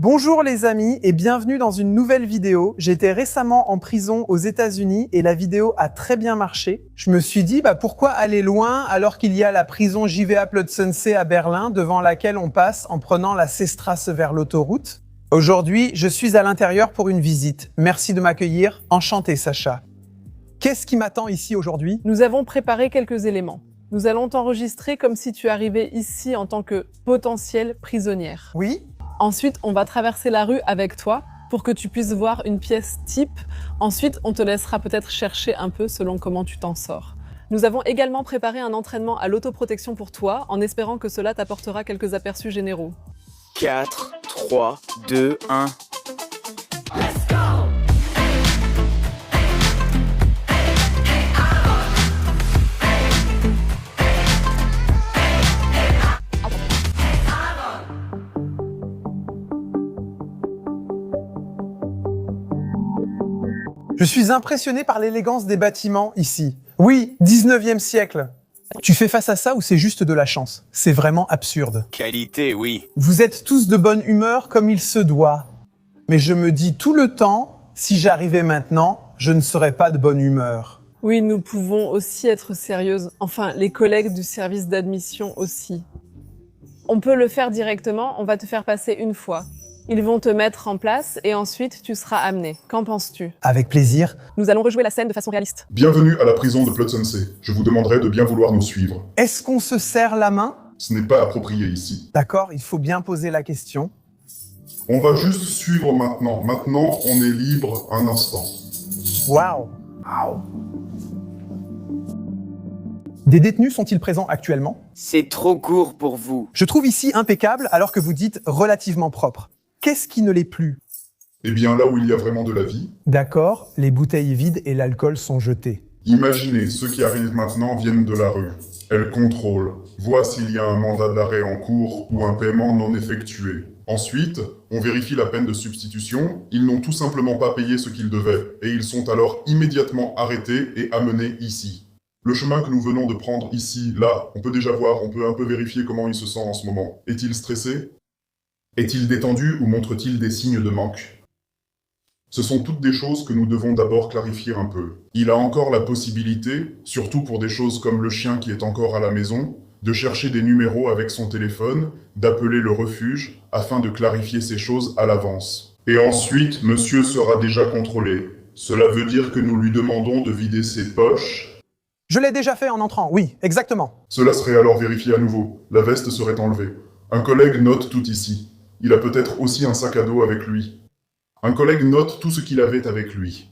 Bonjour les amis et bienvenue dans une nouvelle vidéo. J'étais récemment en prison aux États-Unis et la vidéo a très bien marché. Je me suis dit pourquoi aller loin alors qu'il y a la prison JVA Plötzensee à Berlin devant laquelle on passe en prenant la Seestrasse vers l'autoroute. Aujourd'hui, je suis à l'intérieur pour une visite. Merci de m'accueillir. Enchanté Sacha. Qu'est-ce qui m'attend ici aujourd'hui? Nous avons préparé quelques éléments. Nous allons t'enregistrer comme si tu arrivais ici en tant que potentielle prisonnière. Oui? Ensuite, on va traverser la rue avec toi pour que tu puisses voir une pièce type. Ensuite, on te laissera peut-être chercher un peu selon comment tu t'en sors. Nous avons également préparé un entraînement à l'autoprotection pour toi, en espérant que cela t'apportera quelques aperçus généraux. 4, 3, 2, 1... Je suis impressionné par l'élégance des bâtiments ici. Oui, 19e siècle. Tu fais face à ça ou c'est juste de la chance? C'est vraiment absurde. Qualité, oui. Vous êtes tous de bonne humeur comme il se doit. Mais je me dis tout le temps, si j'arrivais maintenant, je ne serais pas de bonne humeur. Oui, nous pouvons aussi être sérieuses. Enfin, les collègues du service d'admission aussi. On peut le faire directement, on va te faire passer une fois. Ils vont te mettre en place et ensuite tu seras amené. Qu'en penses-tu? Avec plaisir. Nous allons rejouer la scène de façon réaliste. Bienvenue à la prison de Plötzensee. Je vous demanderai de bien vouloir nous suivre. Est-ce qu'on se serre la main? Ce n'est pas approprié ici. D'accord, il faut bien poser la question. On va juste suivre maintenant. Maintenant, on est libre un instant. Waouh! Des détenus sont-ils présents actuellement? C'est trop court pour vous. Je trouve ici impeccable alors que vous dites relativement propre. Qu'est-ce qui ne l'est plus? Eh bien, là où il y a vraiment de la vie, D'accord, les bouteilles vides et l'alcool sont jetés. imaginez, ceux qui arrivent maintenant viennent de la rue. Elles contrôlent, voient s'il y a un mandat d'arrêt en cours ou un paiement non effectué. Ensuite, on vérifie la peine de substitution. Ils n'ont tout simplement pas payé ce qu'ils devaient, et ils sont alors immédiatement arrêtés et amenés ici. Le chemin que nous venons de prendre ici, là, on peut déjà voir, on peut un peu vérifier comment il se sent en ce moment. Est-il stressé? Est-il détendu ou montre-t-il des signes de manque? Ce sont toutes des choses que nous devons d'abord clarifier un peu. Il a encore la possibilité, surtout pour des choses comme le chien qui est encore à la maison, de chercher des numéros avec son téléphone, d'appeler le refuge, afin de clarifier ces choses à l'avance. Et ensuite, monsieur sera déjà contrôlé. Cela veut dire que nous lui demandons de vider ses poches. Je l'ai déjà fait en entrant, oui, exactement. Cela serait alors vérifié à nouveau. La veste serait enlevée. Un collègue note tout ici. Il a peut-être aussi un sac à dos avec lui. Un collègue note tout ce qu'il avait avec lui.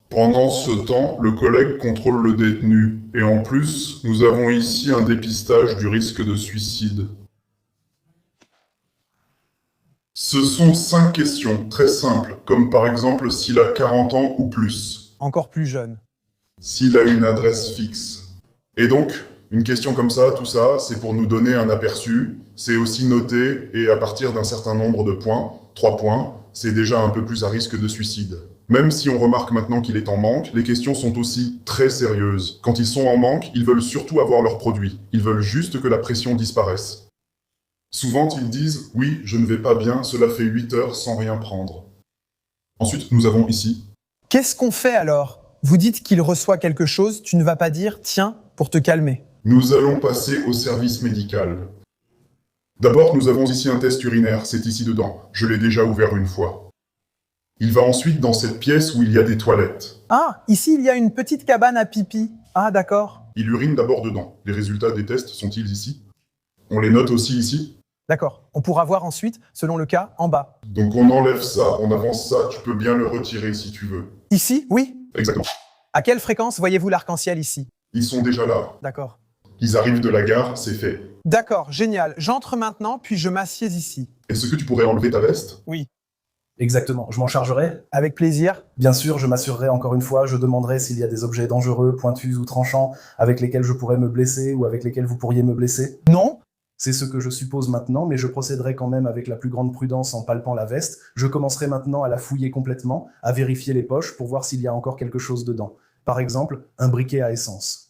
Pendant ce temps, le collègue contrôle le détenu. Et en plus, nous avons ici un dépistage du risque de suicide. Ce sont 5 questions très simples, comme par exemple s'il a 40 ans ou plus. Encore plus jeune. S'il a une adresse fixe. Et donc, une question comme ça, tout ça, c'est pour nous donner un aperçu. C'est aussi noté, et à partir d'un certain nombre de points, 3 points, c'est déjà un peu plus à risque de suicide. Même si on remarque maintenant qu'il est en manque, les questions sont aussi très sérieuses. Quand ils sont en manque, ils veulent surtout avoir leur produit. Ils veulent juste que la pression disparaisse. Souvent, ils disent « Oui, je ne vais pas bien, cela fait 8 heures sans rien prendre. » Ensuite, nous avons ici... Qu'est-ce qu'on fait alors? Vous dites qu'il reçoit quelque chose, tu ne vas pas dire « Tiens » pour te calmer. Nous allons passer au service médical. D'abord, nous avons ici un test urinaire, c'est ici dedans. Je l'ai déjà ouvert une fois. Il va ensuite dans cette pièce où il y a des toilettes. Ah, ici il y a une petite cabane à pipi. Ah, d'accord. Il urine d'abord dedans. Les résultats des tests sont-ils ici? On les note aussi ici? D'accord. On pourra voir ensuite, selon le cas, en bas. Donc on enlève ça, on avance ça, tu peux bien le retirer si tu veux. Ici, oui. Exactement. À quelle fréquence voyez-vous l'arc-en-ciel ici? Ils sont déjà là. D'accord. Ils arrivent de la gare, c'est fait. D'accord, génial. J'entre maintenant, puis je m'assieds ici. Est-ce que tu pourrais enlever ta veste? Oui. Exactement, je m'en chargerai. Avec plaisir. Bien sûr, je m'assurerai encore une fois, je demanderai s'il y a des objets dangereux, pointus ou tranchants, avec lesquels je pourrais me blesser ou avec lesquels vous pourriez me blesser. Non. C'est ce que je suppose maintenant, mais je procéderai quand même avec la plus grande prudence en palpant la veste. Je commencerai maintenant à la fouiller complètement, à vérifier les poches pour voir s'il y a encore quelque chose dedans. Par exemple, un briquet à essence.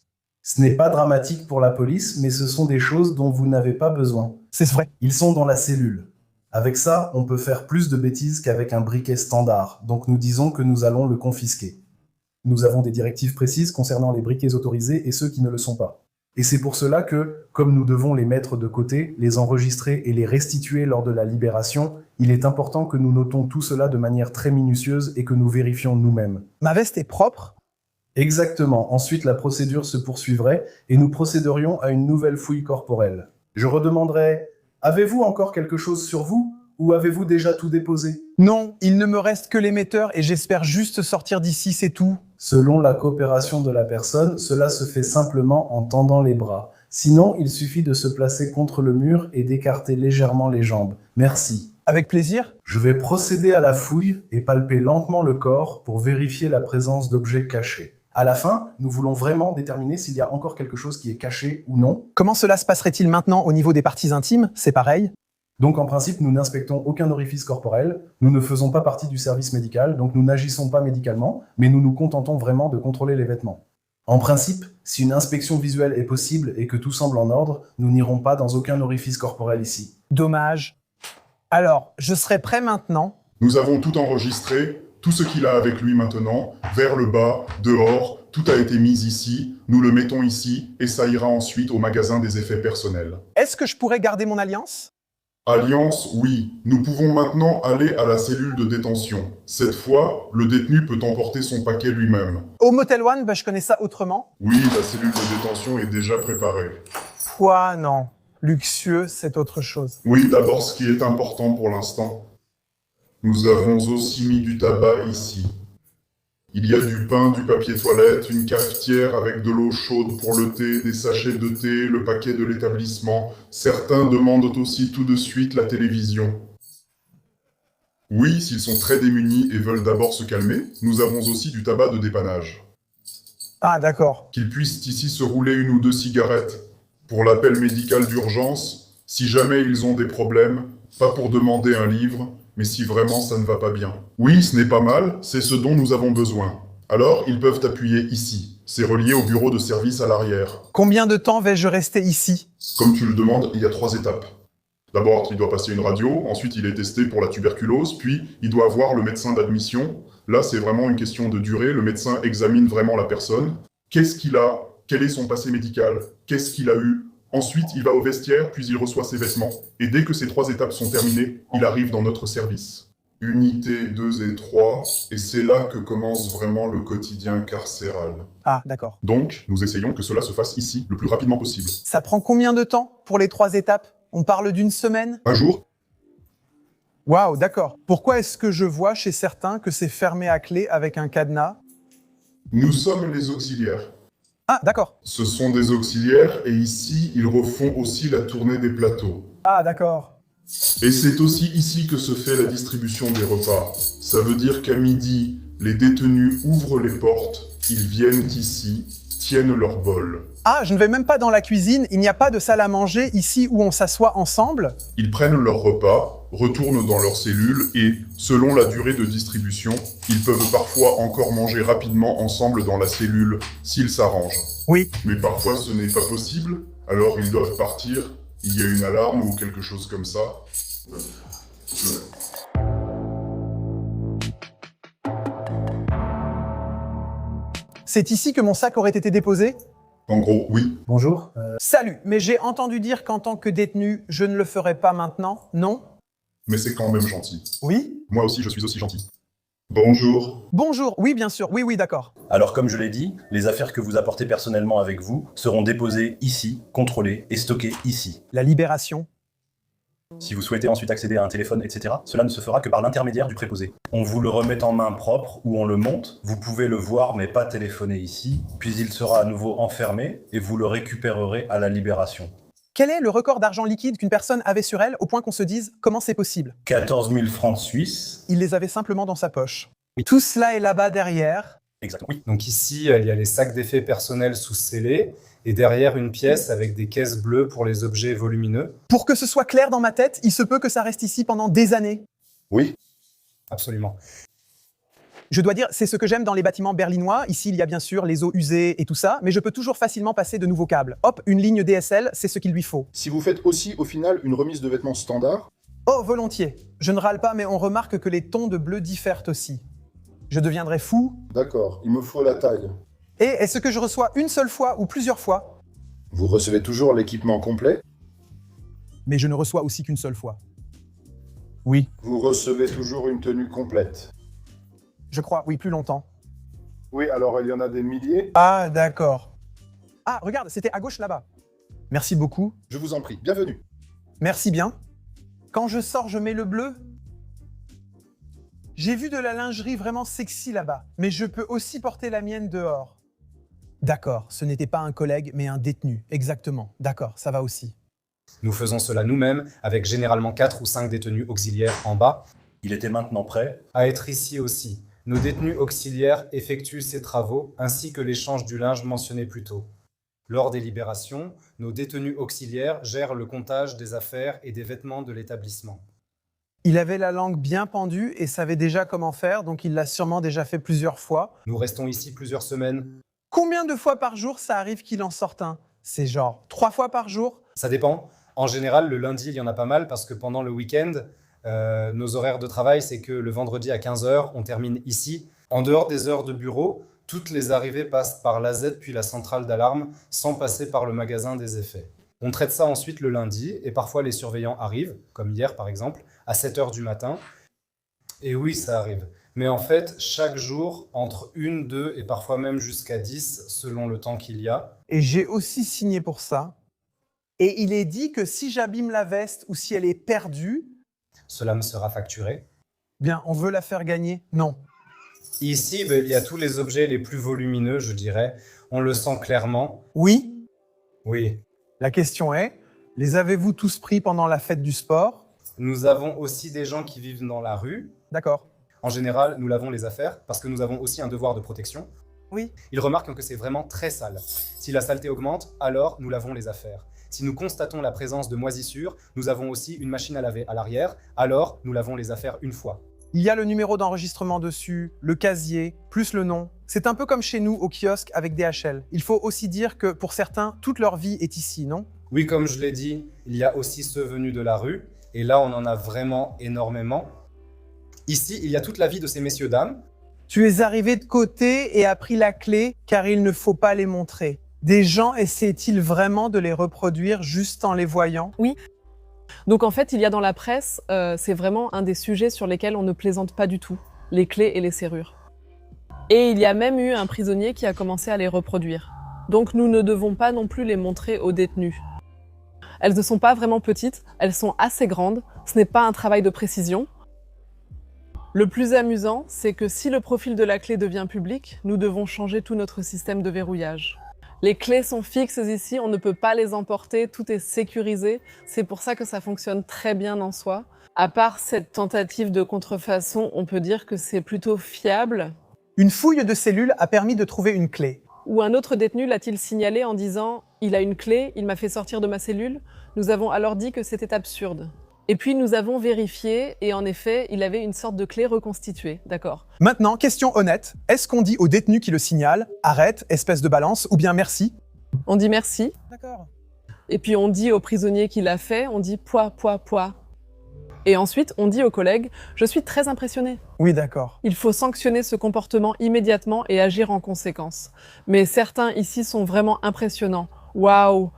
Ce n'est pas dramatique pour la police, mais ce sont des choses dont vous n'avez pas besoin. C'est vrai. Ils sont dans la cellule. Avec ça, on peut faire plus de bêtises qu'avec un briquet standard, donc nous disons que nous allons le confisquer. Nous avons des directives précises concernant les briquets autorisés et ceux qui ne le sont pas. Et c'est pour cela que, comme nous devons les mettre de côté, les enregistrer et les restituer lors de la libération, il est important que nous notons tout cela de manière très minutieuse et que nous vérifions nous-mêmes. Ma veste est propre? Exactement. Ensuite, la procédure se poursuivrait et nous procéderions à une nouvelle fouille corporelle. Je redemanderai « Avez-vous encore quelque chose sur vous ou avez-vous déjà tout déposé ?» Non, il ne me reste que l'émetteur et j'espère juste sortir d'ici, c'est tout. Selon la coopération de la personne, cela se fait simplement en tendant les bras. Sinon, il suffit de se placer contre le mur et d'écarter légèrement les jambes. Merci. Avec plaisir. Je vais procéder à la fouille et palper lentement le corps pour vérifier la présence d'objets cachés. À la fin, nous voulons vraiment déterminer s'il y a encore quelque chose qui est caché ou non. Comment cela se passerait-il maintenant au niveau des parties intimes? C'est pareil? Donc en principe, nous n'inspectons aucun orifice corporel, nous ne faisons pas partie du service médical, donc nous n'agissons pas médicalement, mais nous nous contentons vraiment de contrôler les vêtements. En principe, si une inspection visuelle est possible et que tout semble en ordre, nous n'irons pas dans aucun orifice corporel ici. Dommage. Alors, je serai prêt maintenant. Nous avons tout enregistré, tout ce qu'il a avec lui maintenant, vers le bas, dehors, tout a été mis ici, nous le mettons ici, et ça ira ensuite au magasin des effets personnels. Est-ce que je pourrais garder mon alliance? Alliance, oui. Nous pouvons maintenant aller à la cellule de détention. Cette fois, le détenu peut emporter son paquet lui-même. Au Motel One, je connais ça autrement. Oui, la cellule de détention est déjà préparée. Quoi, non. Luxueux, c'est autre chose. Oui, d'abord ce qui est important pour l'instant. Nous avons aussi mis du tabac ici. Il y a du pain, du papier toilette, une cafetière avec de l'eau chaude pour le thé, des sachets de thé, le paquet de l'établissement. Certains demandent aussi tout de suite la télévision. Oui, s'ils sont très démunis et veulent d'abord se calmer, nous avons aussi du tabac de dépannage. Ah, d'accord. Qu'ils puissent ici se rouler 1 ou 2 cigarettes. Pour l'appel médical d'urgence, si jamais ils ont des problèmes, pas pour demander un livre, mais si vraiment ça ne va pas bien. Oui, ce n'est pas mal, c'est ce dont nous avons besoin. Alors, ils peuvent appuyer ici. C'est relié au bureau de service à l'arrière. Combien de temps vais-je rester ici? Comme tu le demandes, il y a 3 étapes. D'abord, il doit passer une radio, ensuite il est testé pour la tuberculose, puis il doit voir le médecin d'admission. Là, c'est vraiment une question de durée, le médecin examine vraiment la personne. Qu'est-ce qu'il a? Quel est son passé médical? Qu'est-ce qu'il a eu? Ensuite, il va au vestiaire, puis il reçoit ses vêtements. Et dès que ces 3 étapes sont terminées, il arrive dans notre service. Unité 2 et 3, et c'est là que commence vraiment le quotidien carcéral. Ah, d'accord. Donc, nous essayons que cela se fasse ici, le plus rapidement possible. Ça prend combien de temps pour les 3 étapes? On parle d'une semaine? Un jour, Waouh, d'accord. Pourquoi est-ce que je vois chez certains que c'est fermé à clé avec un cadenas? nous sommes les auxiliaires. Ah, d'accord. Ce sont des auxiliaires, et ici, ils refont aussi la tournée des plateaux. Ah, d'accord. Et c'est aussi ici que se fait la distribution des repas. Ça veut dire qu'à midi, les détenus ouvrent les portes, ils viennent ici, tiennent leur bol. Ah, je ne vais même pas dans la cuisine, il n'y a pas de salle à manger ici où on s'assoit ensemble? Ils prennent leur repas, retournent dans leur cellule et, selon la durée de distribution, ils peuvent parfois encore manger rapidement ensemble dans la cellule, s'ils s'arrangent. Oui. Mais parfois ce n'est pas possible, alors ils doivent partir, il y a une alarme ou quelque chose comme ça. C'est ici que mon sac aurait été déposé? En gros, oui. Bonjour. Salut, mais j'ai entendu dire qu'en tant que détenu, je ne le ferai pas maintenant, non? Mais c'est quand même gentil. Oui? Moi aussi, je suis aussi gentil. Bonjour. Bonjour, oui, bien sûr, oui, d'accord. Alors comme je l'ai dit, les affaires que vous apportez personnellement avec vous seront déposées ici, contrôlées et stockées ici. La libération. Si vous souhaitez ensuite accéder à un téléphone, etc., cela ne se fera que par l'intermédiaire du préposé. On vous le remet en main propre ou on le monte, vous pouvez le voir mais pas téléphoner ici, puis il sera à nouveau enfermé et vous le récupérerez à la libération. Quel est le record d'argent liquide qu'une personne avait sur elle au point qu'on se dise comment c'est possible? 14 000 francs suisses. Il les avait simplement dans sa poche. Tout cela est là-bas derrière. Exactement, oui. Donc ici, il y a les sacs d'effets personnels sous scellés et derrière une pièce avec des caisses bleues pour les objets volumineux. Pour que ce soit clair dans ma tête, il se peut que ça reste ici pendant des années. Oui. Absolument. Je dois dire, c'est ce que j'aime dans les bâtiments berlinois. Ici, il y a bien sûr les eaux usées et tout ça, mais je peux toujours facilement passer de nouveaux câbles. Hop, une ligne DSL, c'est ce qu'il lui faut. Si vous faites aussi au final une remise de vêtements standard, Oh, volontiers. Je ne râle pas, mais on remarque que les tons de bleu diffèrent aussi. Je deviendrai fou. D'accord, il me faut la taille. Et est-ce que je reçois une seule fois ou plusieurs fois? Vous recevez toujours l'équipement complet? Mais je ne reçois aussi qu'une seule fois. Oui. Vous recevez toujours une tenue complète? Je crois, oui, plus longtemps. Oui, alors il y en a des milliers? Ah, d'accord. Ah, regarde, c'était à gauche là-bas. Merci beaucoup. Je vous en prie, bienvenue. Merci bien. Quand je sors, je mets le bleu. J'ai vu de la lingerie vraiment sexy là-bas, mais je peux aussi porter la mienne dehors. D'accord, ce n'était pas un collègue, mais un détenu. Exactement. D'accord, ça va aussi. Nous faisons cela nous-mêmes, avec généralement 4 ou 5 détenus auxiliaires en bas. Il était maintenant prêt. À être ici aussi. Nos détenus auxiliaires effectuent ces travaux, ainsi que l'échange du linge mentionné plus tôt. Lors des libérations, nos détenus auxiliaires gèrent le comptage des affaires et des vêtements de l'établissement. Il avait la langue bien pendue et savait déjà comment faire, donc il l'a sûrement déjà fait plusieurs fois. Nous restons ici plusieurs semaines. Combien de fois par jour ça arrive qu'il en sorte un? C'est genre 3 fois par jour? Ça dépend. En général, le lundi, il y en a pas mal parce que pendant le week-end, nos horaires de travail, c'est que le vendredi à 15 h, on termine ici. En dehors des heures de bureau, toutes les arrivées passent par l'AZ puis la centrale d'alarme sans passer par le magasin des effets. On traite ça ensuite le lundi et parfois les surveillants arrivent, comme hier par exemple, à 7 h du matin. Et oui, ça arrive. Mais en fait, chaque jour, entre 1, 2 et parfois même jusqu'à 10, selon le temps qu'il y a. Et j'ai aussi signé pour ça. Et il est dit que si j'abîme la veste ou si elle est perdue, Cela me sera facturé. bien, on veut la faire gagner? Non. Ici, il y a tous les objets les plus volumineux, je dirais. On le sent clairement. Oui? Oui. La question est, les avez-vous tous pris pendant la fête du sport? Nous avons aussi des gens qui vivent dans la rue. D'accord. En général, nous lavons les affaires parce que nous avons aussi un devoir de protection. Oui. Ils remarquent que c'est vraiment très sale. Si la saleté augmente, alors nous lavons les affaires. Si nous constatons la présence de moisissures, nous avons aussi une machine à laver à l'arrière, alors nous lavons les affaires une fois. Il y a le numéro d'enregistrement dessus, le casier, plus le nom. C'est un peu comme chez nous au kiosque avec DHL. Il faut aussi dire que pour certains, toute leur vie est ici, non? Oui, comme je l'ai dit, il y a aussi ceux venus de la rue, et là on en a vraiment énormément. Ici, il y a toute la vie de ces messieurs-dames. Tu es arrivé de côté et as pris la clé car il ne faut pas les montrer. Des gens essaient-ils vraiment de les reproduire juste en les voyant? Donc en fait, il y a dans la presse, c'est vraiment un des sujets sur lesquels on ne plaisante pas du tout, les clés et les serrures. Et il y a même eu un prisonnier qui a commencé à les reproduire. Donc nous ne devons pas non plus les montrer aux détenus. Elles ne sont pas vraiment petites, elles sont assez grandes, ce n'est pas un travail de précision. Le plus amusant, c'est que si le profil de la clé devient public, nous devons changer tout notre système de verrouillage. Les clés sont fixes ici, on ne peut pas les emporter, tout est sécurisé. C'est pour ça que ça fonctionne très bien en soi. À part cette tentative de contrefaçon, on peut dire que c'est plutôt fiable. Une fouille de cellules a permis de trouver une clé. Ou un autre détenu l'a-t-il signalé en disant « Il a une clé, il m'a fait sortir de ma cellule ». Nous avons alors dit que c'était absurde. Et puis nous avons vérifié, et en effet, il avait une sorte de clé reconstituée, d'accord. Maintenant, question honnête. Est-ce qu'on dit au détenu qui le signale « Arrête, espèce de balance » ou bien « Merci » ? On dit merci, D'accord. et puis on dit au prisonnier qui l'a fait, on dit « Poids, poids, poids ». Et ensuite, on dit aux collègues « Je suis très impressionné ». Oui, d'accord. Il faut sanctionner ce comportement immédiatement et agir en conséquence. Mais certains ici sont vraiment impressionnants. Waouh!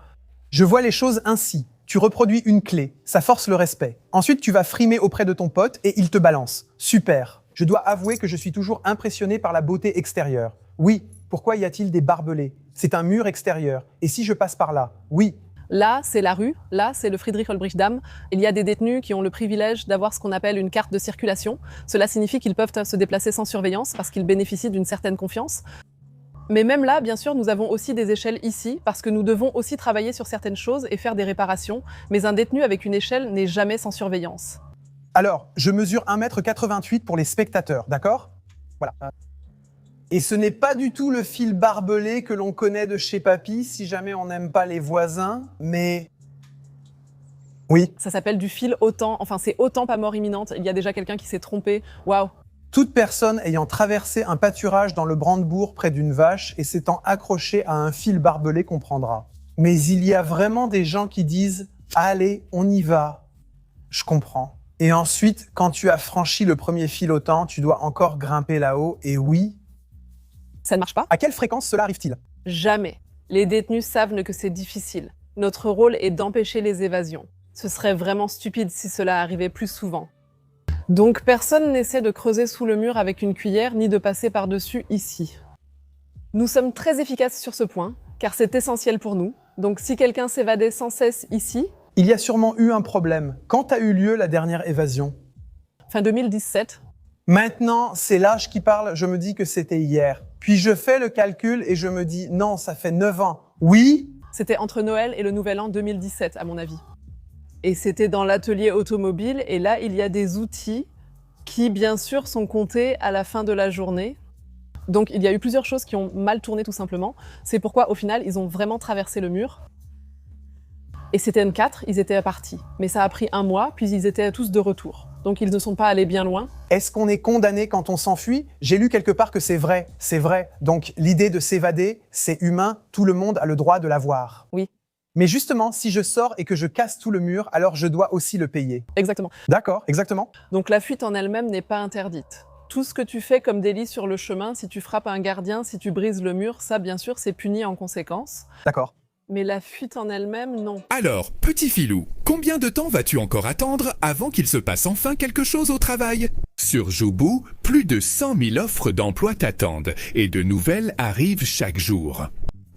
Je vois les choses ainsi. Tu reproduis une clé, ça force le respect. Ensuite, tu vas frimer auprès de ton pote et il te balance. Super. Je dois avouer que je suis toujours impressionné par la beauté extérieure. Oui, pourquoi y a-t-il des barbelés? C'est un mur extérieur. Et si je passe par là? Oui. Là, c'est la rue. Là, c'est le Friedrich-Olbrich-Damm. Il y a des détenus qui ont le privilège d'avoir ce qu'on appelle une carte de circulation. Cela signifie qu'ils peuvent se déplacer sans surveillance parce qu'ils bénéficient d'une certaine confiance. Mais même là, bien sûr, nous avons aussi des échelles ici, parce que nous devons aussi travailler sur certaines choses et faire des réparations, mais un détenu avec une échelle n'est jamais sans surveillance. Alors, je mesure 1,88 m pour les spectateurs, d'accord? Voilà. Et ce n'est pas du tout le fil barbelé que l'on connaît de chez Papy, si jamais on n'aime pas les voisins, mais... Oui. Ça s'appelle du fil autant, enfin c'est autant pas mort imminente, il y a déjà quelqu'un qui s'est trompé, waouh. Toute personne ayant traversé un pâturage dans le Brandebourg près d'une vache et s'étant accroché à un fil barbelé comprendra. Mais il y a vraiment des gens qui disent « Allez, on y va ». Je comprends. Et ensuite, quand tu as franchi le premier filotant, tu dois encore grimper là-haut. Et oui, Ça ne marche pas? à quelle fréquence cela arrive-t-il? Jamais. Les détenus savent que c'est difficile. Notre rôle est d'empêcher les évasions. Ce serait vraiment stupide si cela arrivait plus souvent. Donc personne n'essaie de creuser sous le mur avec une cuillère ni de passer par-dessus ici. Nous sommes très efficaces sur ce point, car c'est essentiel pour nous. Donc si quelqu'un s'évadait sans cesse ici, Il y a sûrement eu un problème. Quand a eu lieu la dernière évasion? fin 2017, Maintenant, c'est l'âge qui parle, je me dis que c'était hier. Puis je fais le calcul et je me dis, non, ça fait 9 ans. Oui, c'était entre Noël et le Nouvel An 2017, à mon avis. Et c'était dans l'atelier automobile, et là, il y a des outils qui, bien sûr, sont comptés à la fin de la journée. Donc, il y a eu plusieurs choses qui ont mal tourné, tout simplement. C'est pourquoi, au final, ils ont vraiment traversé le mur. Et c'était N4, ils étaient partis. Mais ça a pris 1 mois, puis ils étaient tous de retour. Donc, ils ne sont pas allés bien loin. est-ce qu'on est condamné quand on s'enfuit? J'ai lu quelque part que c'est vrai, c'est vrai. Donc l'idée de s'évader, c'est humain, tout le monde a le droit de l'avoir. Oui. Mais justement, si je sors et que je casse tout le mur, alors je dois aussi le payer. Exactement. D'accord, exactement. Donc, la fuite en elle-même n'est pas interdite. Tout ce que tu fais comme délit sur le chemin, si tu frappes un gardien, si tu brises le mur, ça, bien sûr, c'est puni en conséquence. D'accord. Mais la fuite en elle-même, non. Alors, petit filou, combien de temps vas-tu encore attendre avant qu'il se passe enfin quelque chose au travail? Sur Joubou, plus de 100 000 offres d'emploi t'attendent et de nouvelles arrivent chaque jour.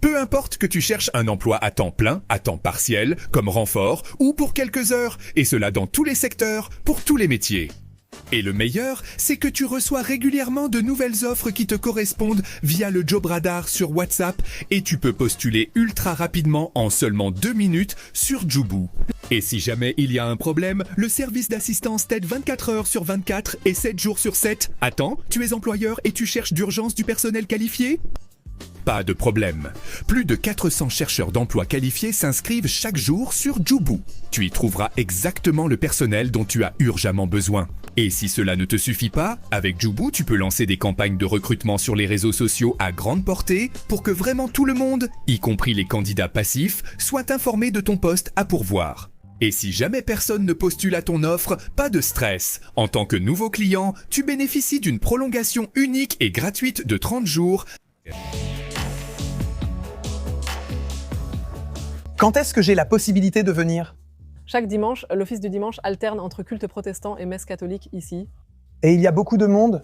Peu importe que tu cherches un emploi à temps plein, à temps partiel, comme renfort ou pour quelques heures, et cela dans tous les secteurs, pour tous les métiers. Et le meilleur, c'est que tu reçois régulièrement de nouvelles offres qui te correspondent via le Job Radar sur WhatsApp et tu peux postuler ultra rapidement en seulement 2 minutes sur Joubou. Et si jamais il y a un problème, le service d'assistance t'aide 24 heures sur 24 et 7 jours sur 7. Attends, tu es employeur et tu cherches d'urgence du personnel qualifié? Pas de problème. Plus de 400 chercheurs d'emploi qualifiés s'inscrivent chaque jour sur Joubou. Tu y trouveras exactement le personnel dont tu as urgemment besoin. Et si cela ne te suffit pas, avec Joubou, tu peux lancer des campagnes de recrutement sur les réseaux sociaux à grande portée pour que vraiment tout le monde, y compris les candidats passifs, soit informé de ton poste à pourvoir. Et si jamais personne ne postule à ton offre, pas de stress. En tant que nouveau client, tu bénéficies d'une prolongation unique et gratuite de 30 jours. Quand est-ce que j'ai la possibilité de venir? Chaque dimanche, l'office du dimanche alterne entre culte protestant et messe catholique ici. Et il y a beaucoup de monde?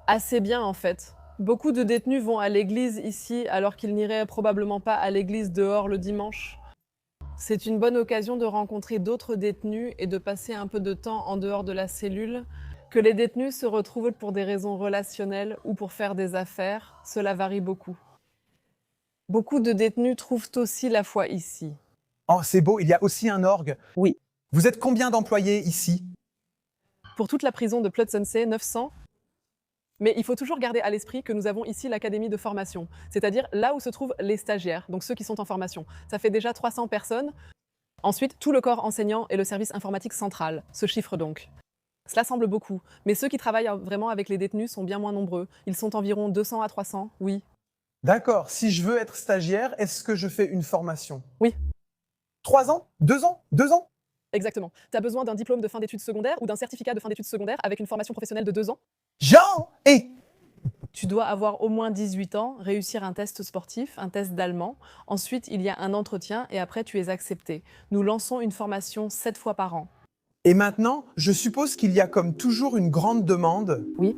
Assez bien en fait. Beaucoup de détenus vont à l'église ici alors qu'ils n'iraient probablement pas à l'église dehors le dimanche. C'est une bonne occasion de rencontrer d'autres détenus et de passer un peu de temps en dehors de la cellule. Que les détenus se retrouvent pour des raisons relationnelles ou pour faire des affaires, cela varie beaucoup. Beaucoup de détenus trouvent aussi la foi ici. Oh, c'est beau, il y a aussi un orgue. Oui. Vous êtes combien d'employés ici? Pour toute la prison de Plötzensee, 900. Mais il faut toujours garder à l'esprit que nous avons ici l'académie de formation, c'est-à-dire là où se trouvent les stagiaires, donc ceux qui sont en formation. Ça fait déjà 300 personnes. Ensuite, tout le corps enseignant et le service informatique central, ce chiffre donc. Cela semble beaucoup, mais ceux qui travaillent vraiment avec les détenus sont bien moins nombreux. Ils sont environ 200 à 300, oui. D'accord, si je veux être stagiaire, est-ce que je fais une formation? Oui. 3 ans? 2 ans? 2 ans? Exactement. Tu as besoin d'un diplôme de fin d'études secondaires ou d'un certificat de fin d'études secondaires avec une formation professionnelle de 2 ans. Jean! Et Tu dois avoir au moins 18 ans, réussir un test sportif, un test d'allemand. Ensuite, il y a un entretien et après, tu es accepté. Nous lançons une formation 7 fois par an. Et maintenant, je suppose qu'il y a comme toujours une grande demande. Oui.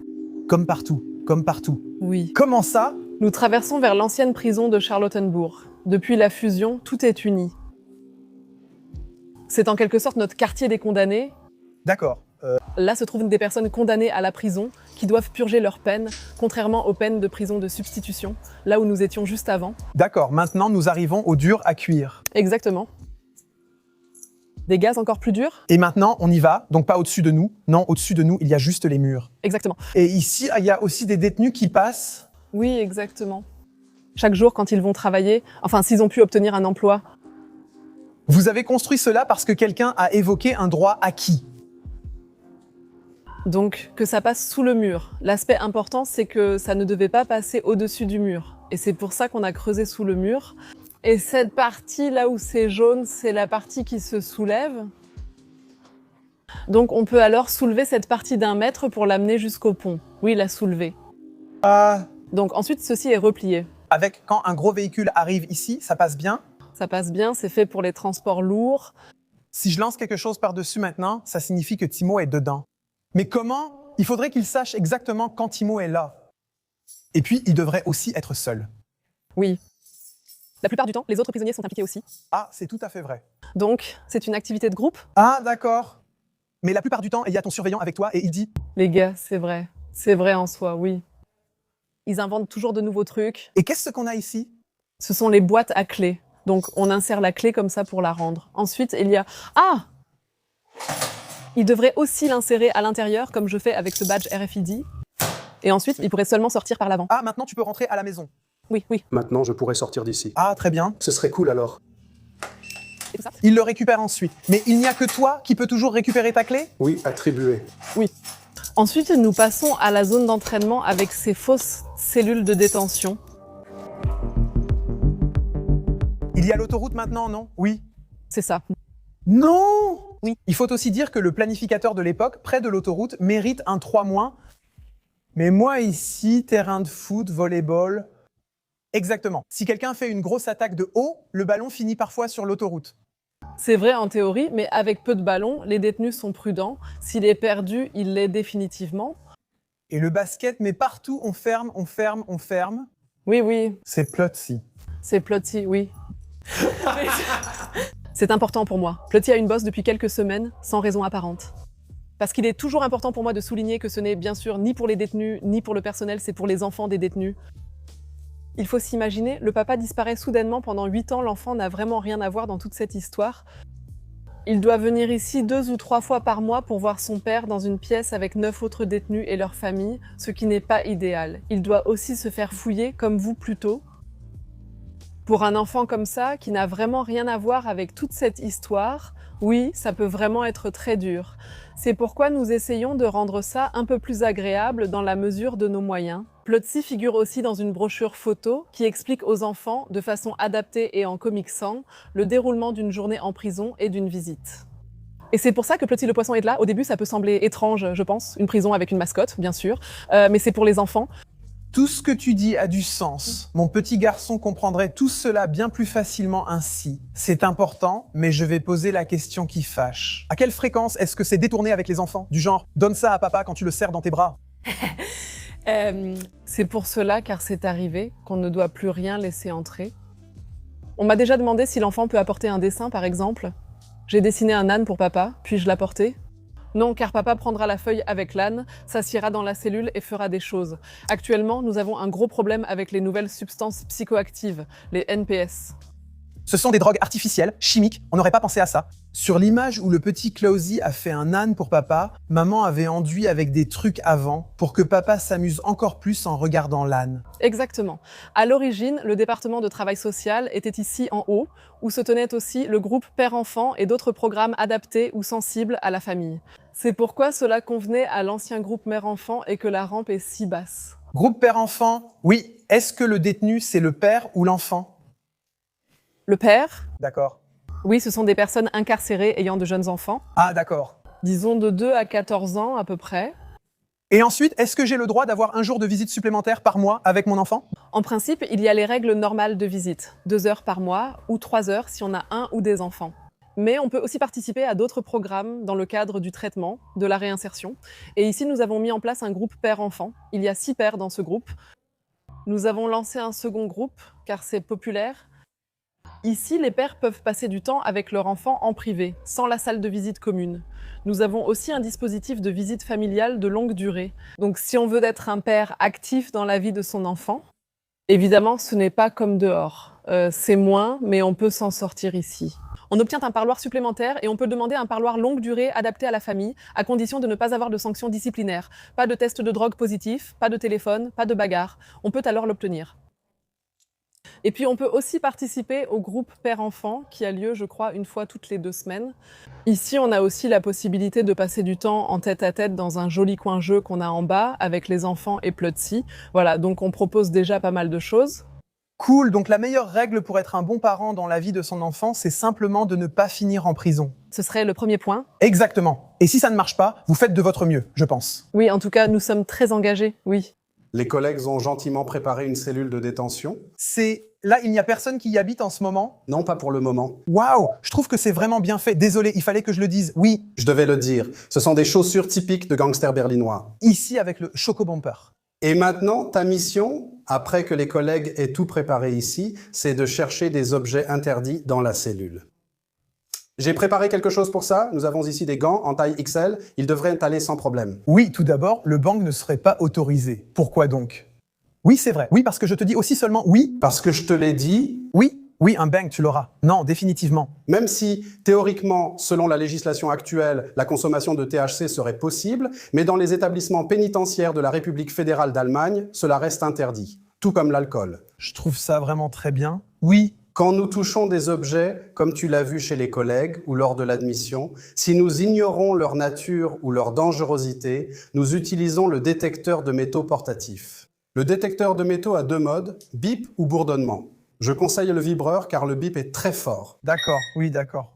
Comme partout, comme partout. Oui. Comment ça? Nous traversons vers l'ancienne prison de Charlottenbourg. Depuis la fusion, tout est uni. C'est en quelque sorte notre quartier des condamnés. D'accord. Là se trouvent des personnes condamnées à la prison qui doivent purger leur peine, contrairement aux peines de prison de substitution, là où nous étions juste avant. D'accord, maintenant nous arrivons au dur à cuire. Exactement. Des gaz encore plus durs? Et maintenant, on y va, donc pas au-dessus de nous. Non, au-dessus de nous, il y a juste les murs. Exactement. Et ici, il y a aussi des détenus qui passent. Oui, exactement. Chaque jour, quand ils vont travailler, enfin, s'ils ont pu obtenir un emploi. Vous avez construit cela parce que quelqu'un a évoqué un droit acquis. Donc, que ça passe sous le mur. L'aspect important, c'est que ça ne devait pas passer au-dessus du mur. Et c'est pour ça qu'on a creusé sous le mur. Et cette partie là où c'est jaune, c'est la partie qui se soulève. Donc on peut alors soulever cette partie d'1 mètre pour l'amener jusqu'au pont. Oui, la soulever. Ah, Donc ensuite, ceci est replié. avec quand un gros véhicule arrive ici, ça passe bien. Ça passe bien, c'est fait pour les transports lourds. Si je lance quelque chose par-dessus maintenant, ça signifie que Timo est dedans. Mais comment? Il faudrait qu'il sache exactement quand Timo est là. Et puis, il devrait aussi être seul. Oui. La plupart du temps, les autres prisonniers sont impliqués aussi. Ah, c'est tout à fait vrai. Donc, c'est une activité de groupe. Ah, d'accord. Mais la plupart du temps, il y a ton surveillant avec toi et il dit Les gars, c'est vrai. C'est vrai en soi, oui. Ils inventent toujours de nouveaux trucs. « Et qu'est-ce qu'on a ici ?» Ce sont les boîtes à clés. Donc, on insère la clé comme ça pour la rendre. Ensuite, il y a... Ah! Il devrait aussi l'insérer à l'intérieur, comme je fais avec ce badge RFID. Et ensuite, il pourrait seulement sortir par l'avant. Ah, maintenant tu peux rentrer à la maison. Oui, oui. Maintenant, je pourrais sortir d'ici. Ah, très bien. Ce serait cool alors. Et tout ça. Il le récupère ensuite. Mais il n'y a que toi qui peux toujours récupérer ta clé? Oui, attribué. Ensuite, nous passons à la zone d'entraînement avec ces fausses cellules de détention. Il y a l'autoroute maintenant, non? Oui. C'est ça. Non! Oui. Il faut aussi dire que le planificateur de l'époque, près de l'autoroute, mérite un 3-. Mais moi ici, terrain de foot, volleyball... Exactement. Si quelqu'un fait une grosse attaque de haut, le ballon finit parfois sur l'autoroute. C'est vrai en théorie, mais avec peu de ballons, les détenus sont prudents. S'il est perdu, il l'est définitivement. Et le basket, mais partout, on ferme, on ferme, on ferme. Oui, oui, C'est Plotzi. c'est Plotzi, oui. C'est important pour moi. Plotzi a une bosse depuis quelques semaines, sans raison apparente. Parce qu'il est toujours important pour moi de souligner que ce n'est bien sûr ni pour les détenus, ni pour le personnel, c'est pour les enfants des détenus. Il faut s'imaginer, le papa disparaît soudainement pendant 8 ans, l'enfant n'a vraiment rien à voir dans toute cette histoire. Il doit venir ici 2 ou 3 fois par mois pour voir son père dans une pièce avec 9 autres détenus et leurs familles, ce qui n'est pas idéal. Il doit aussi se faire fouiller, comme vous plus tôt. Pour un enfant comme ça, qui n'a vraiment rien à voir avec toute cette histoire, oui, ça peut vraiment être très dur. C'est pourquoi nous essayons de rendre ça un peu plus agréable dans la mesure de nos moyens. Plotzi figure aussi dans une brochure photo qui explique aux enfants, de façon adaptée et en comic sans, le déroulement d'une journée en prison et d'une visite. Et c'est pour ça que Plotzi le poisson est là. Au début, ça peut sembler étrange, je pense, une prison avec une mascotte, bien sûr, mais c'est pour les enfants. Tout ce que tu dis a du sens. Mon petit garçon comprendrait tout cela bien plus facilement ainsi. C'est important, mais je vais poser la question qui fâche. À quelle fréquence est-ce que c'est détourné avec les enfants? Du genre, donne ça à papa quand tu le serres dans tes bras. C'est pour cela, car c'est arrivé, qu'on ne doit plus rien laisser entrer. On m'a déjà demandé si l'enfant peut apporter un dessin, par exemple. J'ai dessiné un âne pour papa, puis-je l'apporter? Non, car papa prendra la feuille avec l'âne, s'assiera dans la cellule et fera des choses. Actuellement, nous avons un gros problème avec les nouvelles substances psychoactives, les NPS. Ce sont des drogues artificielles, chimiques, on n'aurait pas pensé à ça. Sur l'image où le petit Klausy a fait un âne pour papa, maman avait enduit avec des trucs avant pour que papa s'amuse encore plus en regardant l'âne. Exactement. À l'origine, le département de travail social était ici en haut, où se tenait aussi le groupe Père-Enfant et d'autres programmes adaptés ou sensibles à la famille. C'est pourquoi cela convenait à l'ancien groupe Mère-Enfant et que la rampe est si basse. Groupe père-enfant, oui. Est-ce que le détenu, c'est le père ou l'enfant? Le père? D'accord. Oui, ce sont des personnes incarcérées ayant de jeunes enfants. Ah, d'accord. Disons de 2 à 14 ans à peu près. Et ensuite, est-ce que j'ai le droit d'avoir un jour de visite supplémentaire par mois avec mon enfant? En principe, il y a les règles normales de visite. 2 heures par mois ou 3 heures si on a un ou des enfants. Mais on peut aussi participer à d'autres programmes dans le cadre du traitement, de la réinsertion. Et ici, nous avons mis en place un groupe père-enfant. Il y a 6 pères dans ce groupe. Nous avons lancé un second groupe, car c'est populaire. Ici, les pères peuvent passer du temps avec leur enfant en privé, sans la salle de visite commune. Nous avons aussi un dispositif de visite familiale de longue durée. Donc si on veut être un père actif dans la vie de son enfant, évidemment, ce n'est pas comme dehors. C'est moins, mais on peut s'en sortir ici. On obtient un parloir supplémentaire et on peut demander un parloir longue durée adapté à la famille, à condition de ne pas avoir de sanctions disciplinaires. Pas de test de drogue positif, pas de téléphone, pas de bagarre. On peut alors l'obtenir. Et puis on peut aussi participer au groupe père-enfant qui a lieu, je crois, une fois toutes les 2 semaines. Ici, on a aussi la possibilité de passer du temps en tête-à-tête dans un joli coin jeu qu'on a en bas avec les enfants et Plotzi. Voilà, donc on propose déjà pas mal de choses. Cool, donc la meilleure règle pour être un bon parent dans la vie de son enfant, c'est simplement de ne pas finir en prison. Ce serait le premier point. Exactement. Et si ça ne marche pas, vous faites de votre mieux, je pense. Oui, en tout cas, nous sommes très engagés, oui. Les collègues ont gentiment préparé une cellule de détention. Là, il n'y a personne qui y habite en ce moment. Non, pas pour le moment. Waouh, je trouve que c'est vraiment bien fait. Désolé, il fallait que je le dise. Oui, Je devais le dire. Ce sont des chaussures typiques de gangsters berlinois. ici avec le Choco Bumper. Et maintenant, ta mission, après que les collègues aient tout préparé ici, c'est de chercher des objets interdits dans la cellule. J'ai préparé quelque chose pour ça. Nous avons ici des gants en taille XL. Ils devraient aller sans problème. Oui, tout d'abord, le bang ne serait pas autorisé. Pourquoi donc? Oui, c'est vrai. Oui, parce que je te dis aussi seulement oui. Parce que je te l'ai dit, Oui, un bang, tu l'auras. Non, définitivement. même si, théoriquement, selon la législation actuelle, la consommation de THC serait possible, mais dans les établissements pénitentiaires de la République fédérale d'Allemagne, cela reste interdit, tout comme l'alcool. Je trouve ça vraiment très bien. Oui, Quand nous touchons des objets, comme tu l'as vu chez les collègues ou lors de l'admission, si nous ignorons leur nature ou leur dangerosité, nous utilisons le détecteur de métaux portatif. Le détecteur de métaux a deux modes, bip ou bourdonnement. Je conseille le vibreur car le bip est très fort. d'accord, oui, d'accord.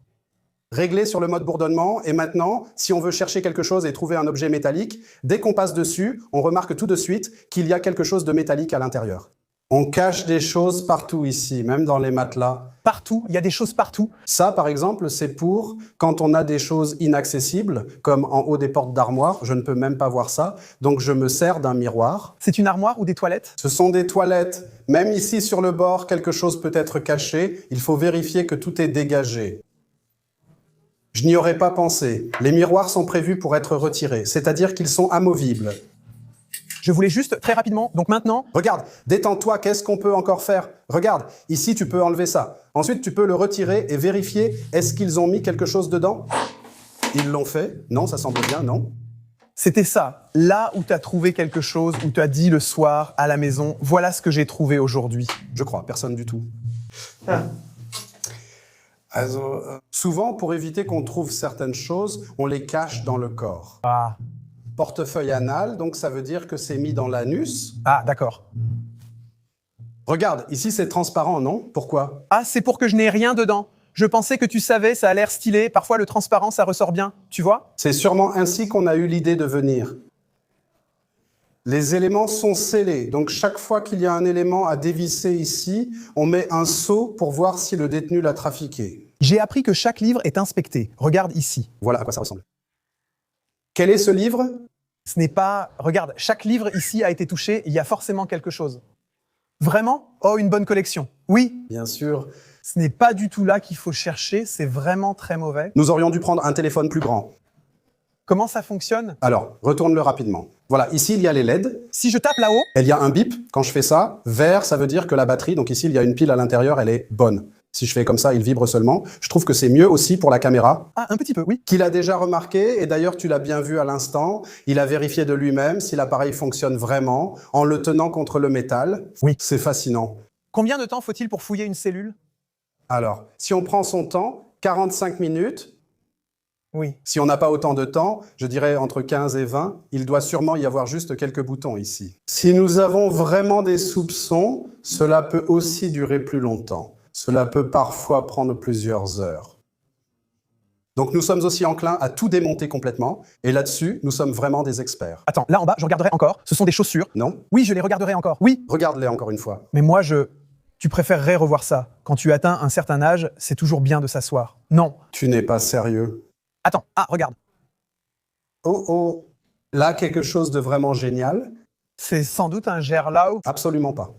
Réglé sur le mode bourdonnement, et maintenant, si on veut chercher quelque chose et trouver un objet métallique, dès qu'on passe dessus, on remarque tout de suite qu'il y a quelque chose de métallique à l'intérieur. On cache des choses partout ici, même dans les matelas. Partout, il y a des choses partout. Ça, par exemple, c'est pour quand on a des choses inaccessibles, comme en haut des portes d'armoire, je ne peux même pas voir ça, donc je me sers d'un miroir. C'est une armoire ou des toilettes? Ce sont des toilettes. Même ici sur le bord, quelque chose peut être caché, il faut vérifier que tout est dégagé. Je n'y aurais pas pensé. Les miroirs sont prévus pour être retirés, c'est-à-dire qu'ils sont amovibles. Je voulais juste, très rapidement, donc maintenant... Regarde, détends-toi, qu'est-ce qu'on peut encore faire? Regarde, ici tu peux enlever ça. Ensuite tu peux le retirer et vérifier, est-ce qu'ils ont mis quelque chose dedans? Ils l'ont fait? Non, ça semble bien, non? C'était ça, là où tu as trouvé quelque chose, où tu as dit le soir, à la maison, voilà ce que j'ai trouvé aujourd'hui. Je crois, personne du tout. Souvent, pour éviter qu'on trouve certaines choses, on les cache dans le corps. Ah, Portefeuille anal, donc ça veut dire que c'est mis dans l'anus. ah d'accord. Regarde, ici c'est transparent, non? Pourquoi? Ah, c'est pour que je n'ai rien dedans. Je pensais que tu savais, ça a l'air stylé, parfois le transparent, ça ressort bien, tu vois? C'est sûrement ainsi qu'on a eu l'idée de venir. Les éléments sont scellés, donc chaque fois qu'il y a un élément à dévisser ici, on met un sceau pour voir si le détenu l'a trafiqué. J'ai appris que chaque livre est inspecté. Regarde ici. Voilà à quoi ça ressemble. Quel est ce livre? Ce n'est pas... Regarde, chaque livre ici a été touché, il y a forcément quelque chose. Vraiment? Oh, une bonne collection. Oui, Bien sûr. ce n'est pas du tout là qu'il faut chercher, c'est vraiment très mauvais. Nous aurions dû prendre un téléphone plus grand. Comment ça fonctionne? Alors, retourne-le rapidement. Voilà, ici il y a les LED. Si je tape là-haut, Il y a un bip. Quand je fais ça, vert, ça veut dire que la batterie, donc ici il y a une pile à l'intérieur, elle est bonne. Si je fais comme ça, il vibre seulement. Je trouve que c'est mieux aussi pour la caméra. ah, un petit peu, oui. Qu'il a déjà remarqué, et d'ailleurs tu l'as bien vu à l'instant, il a vérifié de lui-même si l'appareil fonctionne vraiment en le tenant contre le métal. Oui. C'est fascinant. Combien de temps faut-il pour fouiller une cellule? Alors, si on prend son temps, 45 minutes. Oui. Si on n'a pas autant de temps, je dirais entre 15 et 20, il doit sûrement y avoir juste quelques boutons ici. Si nous avons vraiment des soupçons, cela peut aussi durer plus longtemps. Cela peut parfois prendre plusieurs heures. Donc nous sommes aussi enclins à tout démonter complètement, et là-dessus, nous sommes vraiment des experts. Attends, là en bas, je regarderai encore. Ce sont des chaussures. Non? Oui, je les regarderai encore. Oui. Regarde-les encore une fois. Mais moi, tu préférerais revoir ça. Quand tu atteins un certain âge, c'est toujours bien de s'asseoir. Non. Tu n'es pas sérieux. Attends, ah, regarde. Oh oh, là quelque chose de vraiment génial? C'est sans doute un gerlao. Absolument pas.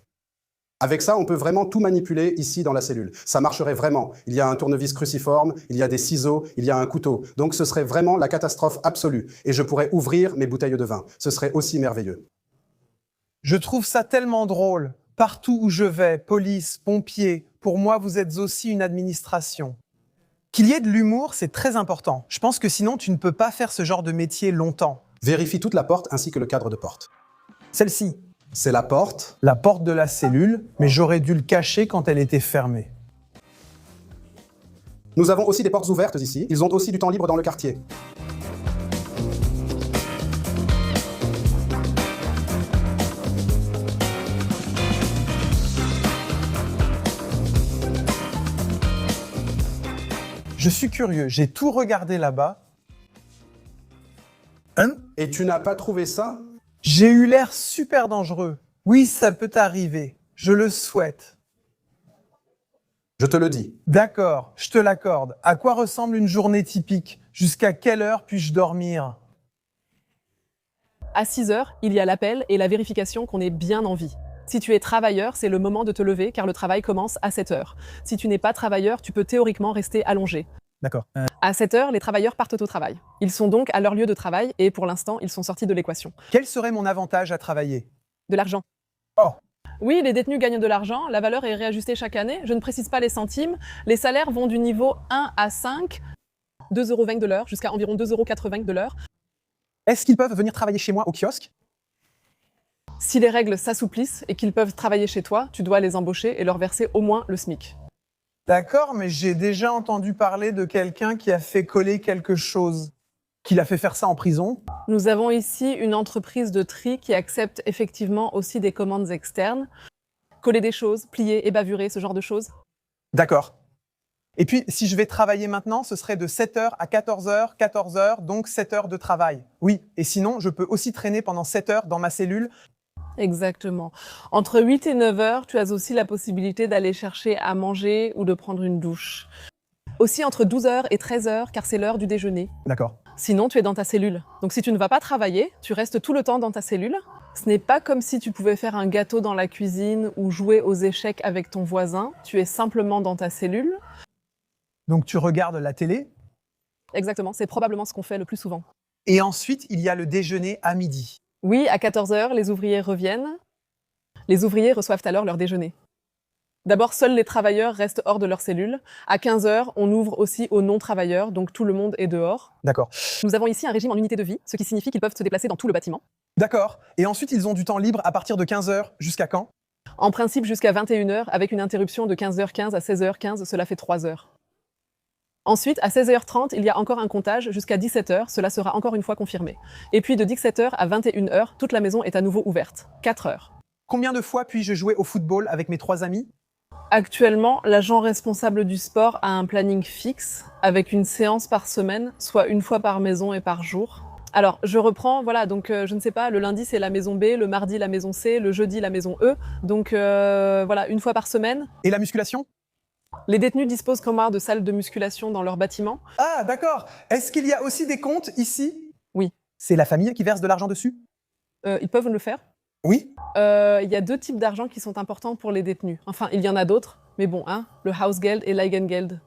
Avec ça, on peut vraiment tout manipuler ici dans la cellule. Ça marcherait vraiment. Il y a un tournevis cruciforme, il y a des ciseaux, il y a un couteau. Donc ce serait vraiment la catastrophe absolue. Et je pourrais ouvrir mes bouteilles de vin. Ce serait aussi merveilleux. Je trouve ça tellement drôle. Partout où je vais, police, pompiers, pour moi, vous êtes aussi une administration. Qu'il y ait de l'humour, c'est très important. Je pense que sinon, tu ne peux pas faire ce genre de métier longtemps. Vérifie toute la porte ainsi que le cadre de porte. Celle-ci, C'est la porte. la porte de la cellule, mais j'aurais dû le cacher quand elle était fermée. Nous avons aussi des portes ouvertes ici. Ils ont aussi du temps libre dans le quartier. Je suis curieux, j'ai tout regardé là-bas. Et tu n'as pas trouvé ça? J'ai eu l'air super dangereux. Oui, ça peut arriver. Je le souhaite. Je te le dis. D'accord, je te l'accorde. À quoi ressemble une journée typique? Jusqu'à quelle heure puis-je dormir? À 6 heures, il y a l'appel et la vérification qu'on est bien en vie. Si tu es travailleur, c'est le moment de te lever car le travail commence à 7 heures. Si tu n'es pas travailleur, tu peux théoriquement rester allongé. D'accord. À 7 heures, les travailleurs partent au travail. Ils sont donc à leur lieu de travail et pour l'instant, ils sont sortis de l'équation. Quel serait mon avantage à travailler? De l'argent. Oh. Oui, les détenus gagnent de l'argent, la valeur est réajustée chaque année, je ne précise pas les centimes. Les salaires vont du niveau 1 à 5, 2,20 € de l'heure, jusqu'à environ 2,80 € de l'heure. Est-ce qu'ils peuvent venir travailler chez moi au kiosque? Si les règles s'assouplissent et qu'ils peuvent travailler chez toi, tu dois les embaucher et leur verser au moins le SMIC. D'accord, mais j'ai déjà entendu parler de quelqu'un qui a fait coller quelque chose. Qu'il a fait faire ça en prison? Nous avons ici une entreprise de tri qui accepte effectivement aussi des commandes externes. Coller des choses, plier et bavurer, ce genre de choses. D'accord. Et puis, si je vais travailler maintenant, ce serait de 7h à 14h, 14h, donc 7 heures de travail. Oui, et sinon, je peux aussi traîner pendant 7 heures dans ma cellule. Exactement. Entre 8 et 9 heures, tu as aussi la possibilité d'aller chercher à manger ou de prendre une douche. Aussi entre 12 heures et 13 heures, car c'est l'heure du déjeuner. D'accord. Sinon, tu es dans ta cellule. Donc si tu ne vas pas travailler, tu restes tout le temps dans ta cellule. Ce n'est pas comme si tu pouvais faire un gâteau dans la cuisine ou jouer aux échecs avec ton voisin. Tu es simplement dans ta cellule. Donc tu regardes la télé. Exactement, c'est probablement ce qu'on fait le plus souvent. Et ensuite, il y a le déjeuner à midi. Oui, à 14 heures, les ouvriers reviennent. Les ouvriers reçoivent alors leur déjeuner. D'abord, seuls les travailleurs restent hors de leur cellule. À 15 heures, on ouvre aussi aux non-travailleurs, donc tout le monde est dehors. D'accord. Nous avons ici un régime en unité de vie, ce qui signifie qu'ils peuvent se déplacer dans tout le bâtiment. D'accord. Et ensuite, ils ont du temps libre à partir de 15h jusqu'à quand? En principe, jusqu'à 21 heures, avec une interruption de 15h15 à 16h15, cela fait 3 heures. Ensuite, à 16h30, il y a encore un comptage jusqu'à 17h, cela sera encore une fois confirmé. Et puis de 17h à 21h, toute la maison est à nouveau ouverte. 4 heures. Combien de fois puis-je jouer au football avec mes 3 amis? Actuellement, l'agent responsable du sport a un planning fixe, avec une séance par semaine, soit une fois par maison et par jour. Alors, je reprends, voilà, donc je ne sais pas, le lundi c'est la maison B, le mardi la maison C, le jeudi la maison E, donc voilà, une fois par semaine. Et la musculation? Les détenus disposent quand même de salles de musculation dans leur bâtiment. Ah, d'accord. Est-ce qu'il y a aussi des comptes ici? Oui. C'est la famille qui verse de l'argent dessus? Ils peuvent le faire. Oui. Il y a 2 types d'argent qui sont importants pour les détenus. Enfin, il y en a d'autres, mais bon, hein, le Hausgeld et l'Eigengeld.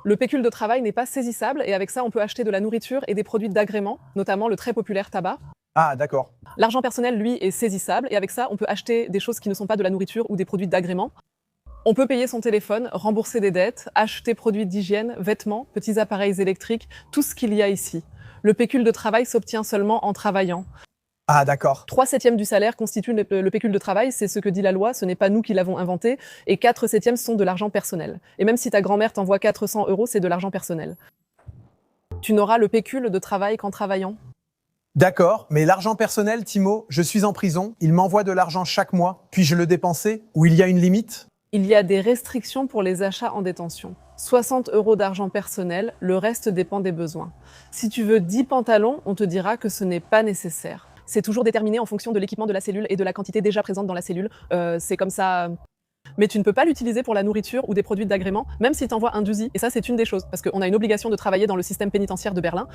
Le pécule de travail n'est pas saisissable et avec ça, on peut acheter de la nourriture et des produits d'agrément, notamment le très populaire tabac. Ah, d'accord. L'argent personnel, lui, est saisissable et avec ça, on peut acheter des choses qui ne sont pas de la nourriture ou des produits d'agrément. On peut payer son téléphone, rembourser des dettes, acheter produits d'hygiène, vêtements, petits appareils électriques, tout ce qu'il y a ici. Le pécule de travail s'obtient seulement en travaillant. Ah, d'accord. 3/7 du salaire constitue le pécule de travail, c'est ce que dit la loi, ce n'est pas nous qui l'avons inventé, et 4/7 sont de l'argent personnel. Et même si ta grand-mère t'envoie 400 €, c'est de l'argent personnel. Tu n'auras le pécule de travail qu'en travaillant. D'accord, mais l'argent personnel, Timo, je suis en prison, il m'envoie de l'argent chaque mois, puis-je le dépenser? Ou il y a une limite? Il y a des restrictions pour les achats en détention. 60 € d'argent personnel, le reste dépend des besoins. Si tu veux 10 pantalons, on te dira que ce n'est pas nécessaire. C'est toujours déterminé en fonction de l'équipement de la cellule et de la quantité déjà présente dans la cellule. C'est comme ça. Mais tu ne peux pas l'utiliser pour la nourriture ou des produits d'agrément, même si tu envoies un Duzi. Et ça, c'est une des choses, parce qu'on a une obligation de travailler dans le système pénitentiaire de Berlin.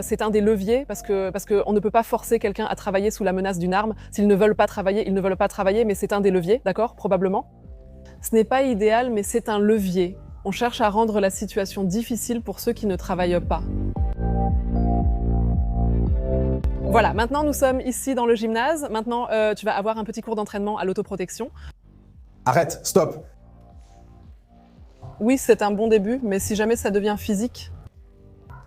C'est un des leviers, parce qu'on ne peut pas forcer quelqu'un à travailler sous la menace d'une arme. S'ils ne veulent pas travailler, ils ne veulent pas travailler, mais c'est un des leviers, d'accord, probablement. Ce n'est pas idéal, mais c'est un levier. On cherche à rendre la situation difficile pour ceux qui ne travaillent pas. Voilà, maintenant nous sommes ici dans le gymnase. Maintenant, tu vas avoir un petit cours d'entraînement à l'autoprotection. Arrête, stop. Oui, c'est un bon début, mais si jamais ça devient physique,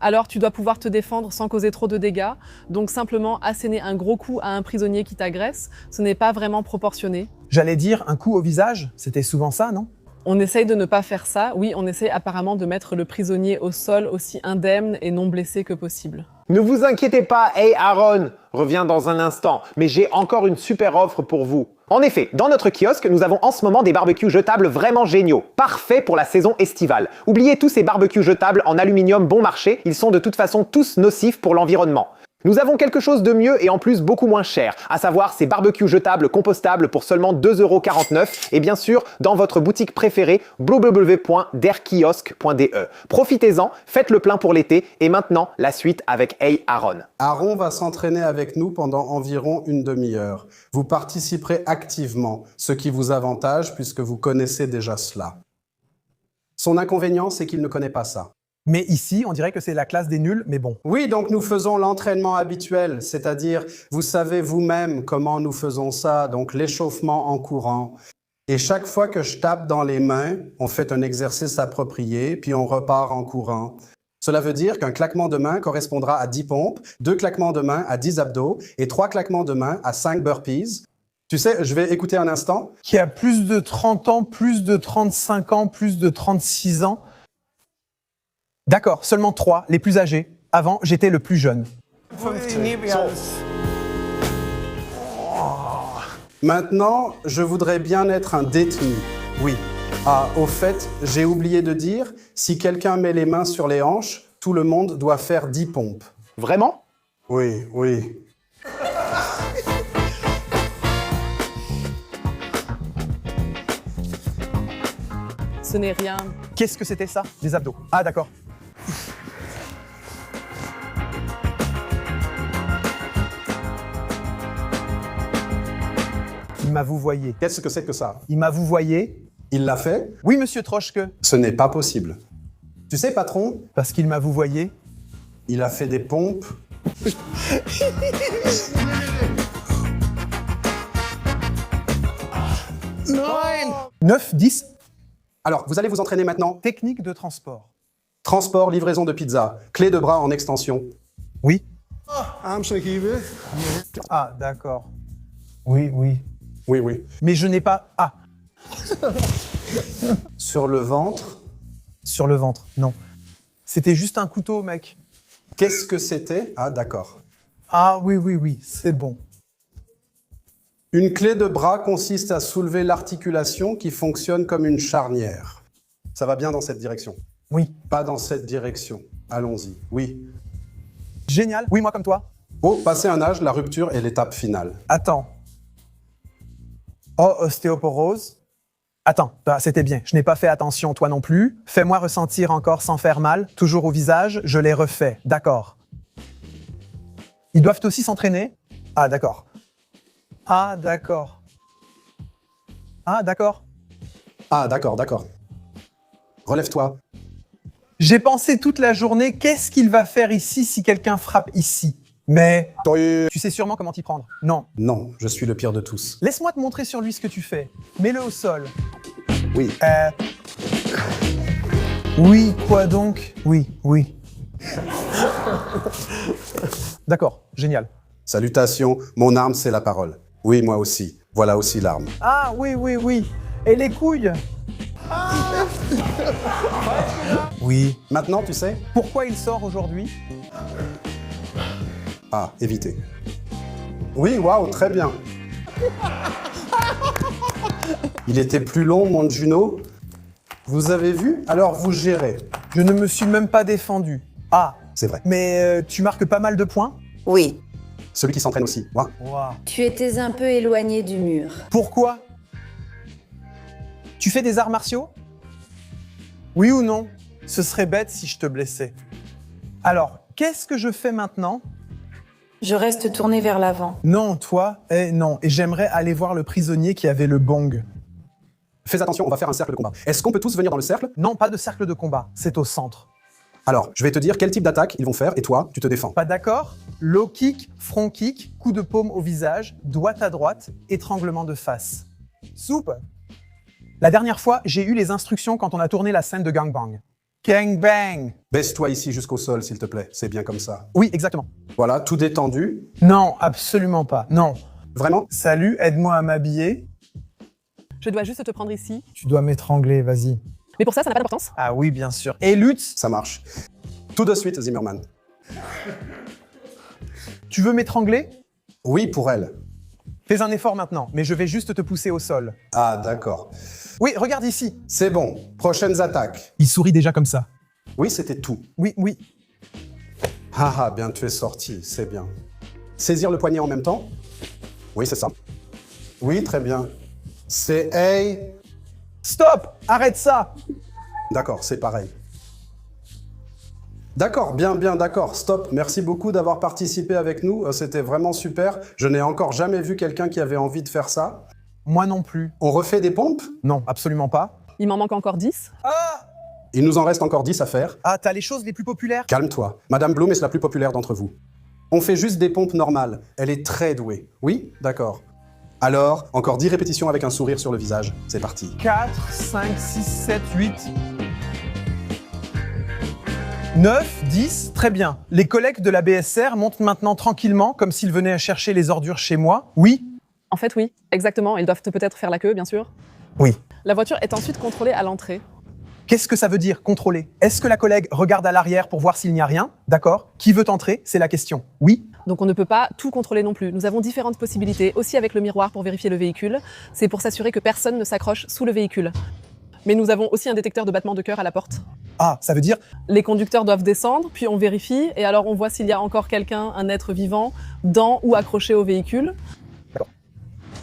alors tu dois pouvoir te défendre sans causer trop de dégâts. Donc simplement asséner un gros coup à un prisonnier qui t'agresse, ce n'est pas vraiment proportionné. J'allais dire un coup au visage, c'était souvent ça, non? On essaye de ne pas faire ça. Oui, on essaie apparemment de mettre le prisonnier au sol aussi indemne et non blessé que possible. Ne vous inquiétez pas, hey Aaron revient dans un instant, mais j'ai encore une super offre pour vous. En effet, dans notre kiosque, nous avons en ce moment des barbecues jetables vraiment géniaux, parfaits pour la saison estivale. Oubliez tous ces barbecues jetables en aluminium bon marché, ils sont de toute façon tous nocifs pour l'environnement. Nous avons quelque chose de mieux et en plus beaucoup moins cher, à savoir ces barbecues jetables compostables pour seulement 2,49 € et bien sûr dans votre boutique préférée www.derkiosque.de. Profitez-en, faites le plein pour l'été et maintenant la suite avec Hey Aaron. Aaron va s'entraîner avec nous pendant environ une demi-heure. Vous participerez activement, ce qui vous avantage puisque vous connaissez déjà cela. Son inconvénient, c'est qu'il ne connaît pas ça. Mais ici, on dirait que c'est la classe des nuls, mais bon. Oui, donc nous faisons l'entraînement habituel, c'est-à-dire, vous savez vous-même comment nous faisons ça, donc l'échauffement en courant. Et chaque fois que je tape dans les mains, on fait un exercice approprié, puis on repart en courant. Cela veut dire qu'un claquement de main correspondra à 10 pompes, 2 claquements de main à 10 abdos et 3 claquements de main à 5 burpees. Tu sais, je vais écouter un instant. Qui a plus de 30 ans, plus de 35 ans, plus de 36 ans. D'accord, seulement 3, les plus âgés. Avant, j'étais le plus jeune. Maintenant, je voudrais bien être un détenu. Oui. Ah, au fait, j'ai oublié de dire, si quelqu'un met les mains sur les hanches, tout le monde doit faire 10 pompes. Vraiment? Oui, oui. Ce n'est rien. Qu'est-ce que c'était ça? Des abdos. Ah, d'accord. Il m'a vouvoyé. Qu'est-ce que c'est que ça? Il m'a vouvoyé. Il l'a fait? Oui, monsieur Troschke. Ce n'est pas possible. Tu sais, patron, Parce qu'il m'a vouvoyé. il a fait des pompes. 9, 10. Alors, vous allez vous entraîner maintenant. Technique de transport. Transport, livraison de pizza, clé de bras en extension. Oui. Ah, d'accord. Oui, oui. Oui, oui. Mais je n'ai pas... Ah, Sur le ventre, sur le ventre. Non. C'était juste un couteau, mec. qu'est-ce que c'était? Ah, d'accord. Ah, oui, oui, oui, c'est bon. Une clé de bras consiste à soulever l'articulation qui fonctionne comme une charnière. Ça va bien dans cette direction. Oui. Pas dans cette direction. Allons-y. Oui. Génial. Oui, moi comme toi. Oh, passer un âge, la rupture est l'étape finale. Attends. Oh, ostéoporose. Attends, bah, c'était bien. Je n'ai pas fait attention, toi non plus. Fais-moi ressentir encore sans faire mal. Toujours au visage, je les refais. D'accord. Ils doivent aussi s'entraîner? Ah, d'accord. Ah, d'accord. Ah, d'accord. Ah, d'accord, d'accord. Relève-toi. J'ai pensé toute la journée, qu'est-ce qu'il va faire ici si quelqu'un frappe ici? Mais tu sais sûrement comment t'y prendre. Non. Non, je suis le pire de tous. Laisse-moi te montrer sur lui ce que tu fais. Mets-le au sol. Oui. Oui, quoi donc? Oui, oui. D'accord, génial. Salutations, mon arme c'est la parole. Oui, moi aussi. Voilà aussi l'arme. Ah, oui, oui, oui. Et les couilles? Oui. Maintenant, tu sais? Pourquoi il sort aujourd'hui? Ah, éviter. Oui, waouh, très bien. Il était plus long, mon Juno. Vous avez vu? Alors, vous gérez. Je ne me suis même pas défendu. Ah, C'est vrai. mais tu marques pas mal de points? Oui. Celui qui s'entraîne aussi. Moi. Wow. Tu étais un peu éloigné du mur. Pourquoi? Tu fais des arts martiaux? Oui ou non? Ce serait bête si je te blessais. Alors, qu'est-ce que je fais maintenant? Je reste tourné vers l'avant. Non, toi? Non. Et j'aimerais aller voir le prisonnier qui avait le bong. Fais attention, on va faire un cercle de combat. Est-ce qu'on peut tous venir dans le cercle? Non, pas de cercle de combat. C'est au centre. Alors, je vais te dire quel type d'attaque ils vont faire et toi, tu te défends. Pas d'accord? Low kick, front kick, coup de paume au visage, doigt à droite, étranglement de face. Soupe! La dernière fois, j'ai eu les instructions quand on a tourné la scène de gangbang. Gangbang! Baisse-toi ici jusqu'au sol, s'il te plaît. C'est bien comme ça. Oui, exactement. Voilà, tout détendu. Non, absolument pas. Non. Vraiment? Salut, aide-moi à m'habiller. Je dois juste te prendre ici. Tu dois m'étrangler, vas-y. Mais pour ça n'a pas d'importance. Ah oui, bien sûr. Et Lutz? Ça marche. Tout de suite, Zimmerman. Tu veux m'étrangler? Oui, pour elle. Fais un effort maintenant, mais je vais juste te pousser au sol. Ah, d'accord. Oui, regarde ici. C'est bon. Prochaines attaques. Il sourit déjà comme ça. Oui, c'était tout. Oui, oui. Ah, bien, tu es sorti, c'est bien. Saisir le poignet en même temps? Oui, c'est ça. Oui, très bien. C'est hey. Stop! Arrête ça! D'accord, c'est pareil. D'accord, bien, d'accord, stop. Merci beaucoup d'avoir participé avec nous, c'était vraiment super. Je n'ai encore jamais vu quelqu'un qui avait envie de faire ça. Moi non plus. On refait des pompes? Non, absolument pas. Il m'en manque encore 10. Ah! Il nous en reste encore 10 à faire. Ah, t'as les choses les plus populaires? Calme-toi. Madame Bloom est la plus populaire d'entre vous. On fait juste des pompes normales. Elle est très douée. Oui? D'accord. Alors, encore 10 répétitions avec un sourire sur le visage. C'est parti. 4, 5, 6, 7, 8... 9, 10, très bien. Les collègues de la BSR montent maintenant tranquillement, comme s'ils venaient à chercher les ordures chez moi. Oui? En fait, oui, exactement. Ils doivent peut-être faire la queue, bien sûr. Oui. La voiture est ensuite contrôlée à l'entrée. Qu'est-ce que ça veut dire, contrôler? Est-ce que la collègue regarde à l'arrière pour voir s'il n'y a rien? D'accord. Qui veut entrer? C'est la question. Oui? Donc on ne peut pas tout contrôler non plus. Nous avons différentes possibilités, aussi avec le miroir pour vérifier le véhicule. C'est pour s'assurer que personne ne s'accroche sous le véhicule. Mais nous avons aussi un détecteur de battement de cœur à la porte. Ah, ça veut dire? Les conducteurs doivent descendre, puis on vérifie, et alors on voit s'il y a encore quelqu'un, un être vivant, dans ou accroché au véhicule.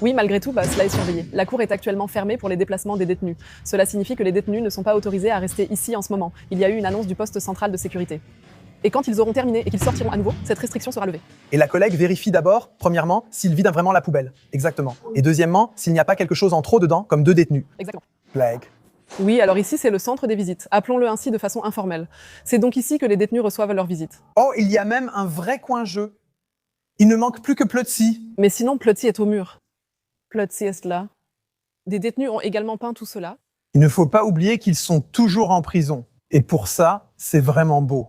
Oui, malgré tout, cela est surveillé. La cour est actuellement fermée pour les déplacements des détenus. Cela signifie que les détenus ne sont pas autorisés à rester ici en ce moment. Il y a eu une annonce du poste central de sécurité. Et quand ils auront terminé et qu'ils sortiront à nouveau, cette restriction sera levée. Et la collègue vérifie d'abord, premièrement, s'il vide vraiment la poubelle. Exactement. Et deuxièmement, s'il n'y a pas quelque chose en trop dedans, comme 2 détenus. Exactement. Blague. Oui, alors ici, c'est le centre des visites. Appelons-le ainsi de façon informelle. C'est donc ici que les détenus reçoivent leurs visites. Oh, il y a même un vrai coin jeu. Il ne manque plus que Plotzi. Mais sinon, Plotzi est au mur. Plotzi est là. Des détenus ont également peint tout cela. Il ne faut pas oublier qu'ils sont toujours en prison. Et pour ça, c'est vraiment beau.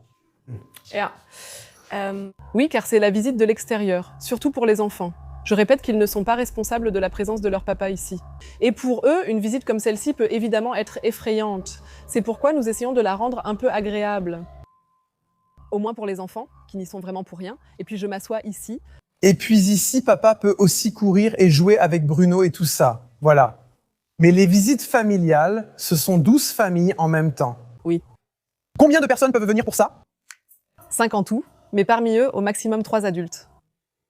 Oui, car c'est la visite de l'extérieur, surtout pour les enfants. Je répète qu'ils ne sont pas responsables de la présence de leur papa ici. Et pour eux, une visite comme celle-ci peut évidemment être effrayante. C'est pourquoi nous essayons de la rendre un peu agréable. Au moins pour les enfants, qui n'y sont vraiment pour rien. Et puis je m'assois ici. Et puis ici, papa peut aussi courir et jouer avec Bruno et tout ça. Voilà. Mais les visites familiales, ce sont 12 familles en même temps. Oui. Combien de personnes peuvent venir pour ça? 5 en tout, mais parmi eux, au maximum 3 adultes.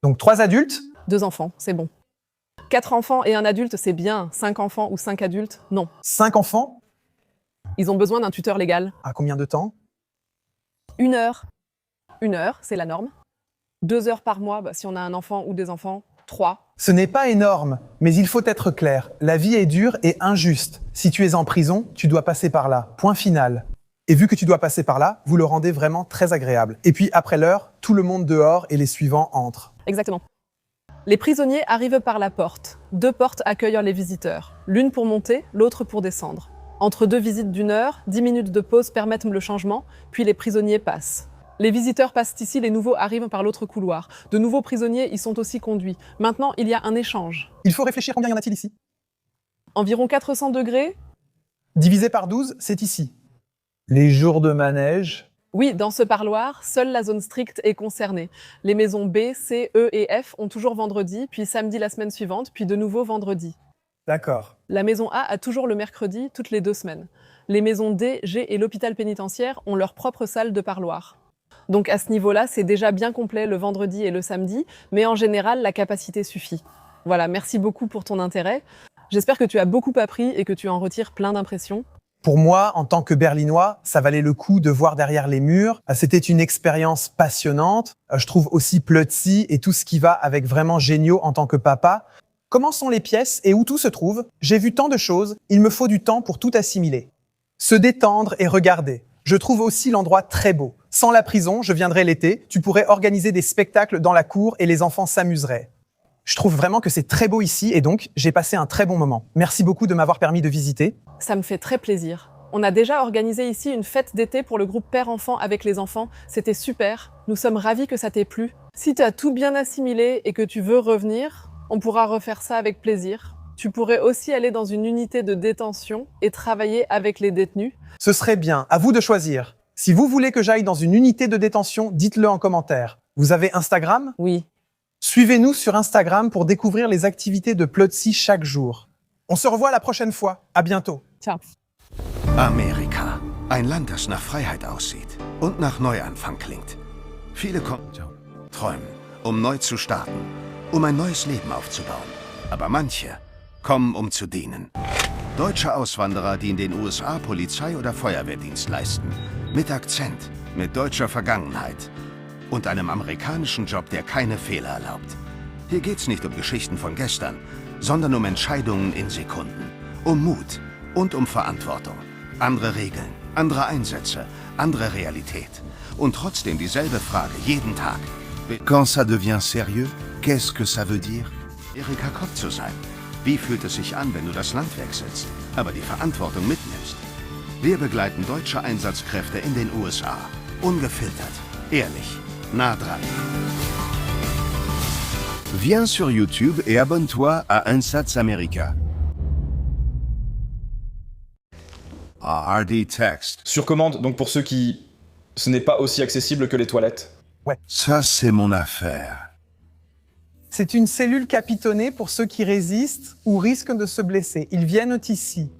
Donc 3 adultes? 2 enfants, c'est bon. 4 enfants et un adulte, c'est bien. 5 enfants ou 5 adultes, non. 5 enfants? Ils ont besoin d'un tuteur légal. À combien de temps? 1 heure. 1 heure, c'est la norme. 2 heures par mois, si on a un enfant ou des enfants. 3. Ce n'est pas énorme, mais il faut être clair. La vie est dure et injuste. Si tu es en prison, tu dois passer par là. Point final. Et vu que tu dois passer par là, vous le rendez vraiment très agréable. Et puis après l'heure, tout le monde dehors et les suivants entrent. Exactement. Les prisonniers arrivent par la porte. 2 portes accueillent les visiteurs. L'une pour monter, l'autre pour descendre. Entre 2 visites d'1 heure, 10 minutes de pause permettent le changement, puis les prisonniers passent. Les visiteurs passent ici, les nouveaux arrivent par l'autre couloir. De nouveaux prisonniers y sont aussi conduits. Maintenant, il y a un échange. Il faut réfléchir, combien y en a-t-il ici? Environ 400 degrés. Divisé par 12, c'est ici. Les jours de manège. Oui, dans ce parloir, seule la zone stricte est concernée. Les maisons B, C, E et F ont toujours vendredi, puis samedi la semaine suivante, puis de nouveau vendredi. D'accord. La maison A a toujours le mercredi, toutes les 2 semaines. Les maisons D, G et l'hôpital pénitentiaire ont leur propre salle de parloir. Donc à ce niveau-là, c'est déjà bien complet le vendredi et le samedi, mais en général, la capacité suffit. Voilà, merci beaucoup pour ton intérêt. J'espère que tu as beaucoup appris et que tu en retires plein d'impressions. Pour moi, en tant que Berlinois, ça valait le coup de voir derrière les murs. C'était une expérience passionnante. Je trouve aussi Plotzi et tout ce qui va avec vraiment géniaux en tant que papa. Comment sont les pièces et où tout se trouve? J'ai vu tant de choses, il me faut du temps pour tout assimiler. Se détendre et regarder. Je trouve aussi l'endroit très beau. Sans la prison, je viendrai l'été, tu pourrais organiser des spectacles dans la cour et les enfants s'amuseraient. Je trouve vraiment que c'est très beau ici et donc j'ai passé un très bon moment. Merci beaucoup de m'avoir permis de visiter. Ça me fait très plaisir. On a déjà organisé ici une fête d'été pour le groupe Père-Enfant avec les enfants. C'était super. Nous sommes ravis que ça t'ait plu. Si tu as tout bien assimilé et que tu veux revenir, on pourra refaire ça avec plaisir. Tu pourrais aussi aller dans une unité de détention et travailler avec les détenus. Ce serait bien, à vous de choisir. Si vous voulez que j'aille dans une unité de détention, dites-le en commentaire. Vous avez Instagram? Oui. Suivez-nous sur Instagram pour découvrir les activités de Plötzi chaque jour. On se revoit la prochaine fois. À bientôt. Ciao. Amerika. Ein Land, das nach Freiheit aussieht und nach Neuanfang klingt. Viele kommen träumen, neu zu starten, ein neues Leben aufzubauen. Aber manche kommen, zu dienen. Deutsche Auswanderer, die in den USA Polizei- oder Feuerwehrdienst leisten. Mit Akzent, mit deutscher Vergangenheit. Und einem amerikanischen Job, der keine Fehler erlaubt. Hier geht's nicht um Geschichten von gestern, sondern um Entscheidungen in Sekunden. Um Mut und um Verantwortung. Andere Regeln, andere Einsätze, andere Realität. Und trotzdem dieselbe Frage, jeden Tag. Quand ça devient sérieux, qu'est-ce que ça veut dire? Erika Kopp zu sein. Wie fühlt es sich an, wenn du das Land wechselst, aber die Verantwortung mitnimmst? Wir begleiten deutsche Einsatzkräfte in den USA. Ungefiltert, ehrlich, nah dran. Viens sur YouTube et abonne-toi à Einsatz America. RD Text. Sur commande, donc pour ceux qui... Ce n'est pas aussi accessible que les toilettes. Ouais. Ça, c'est mon affaire. C'est une cellule capitonnée pour ceux qui résistent ou risquent de se blesser. Ils viennent ici.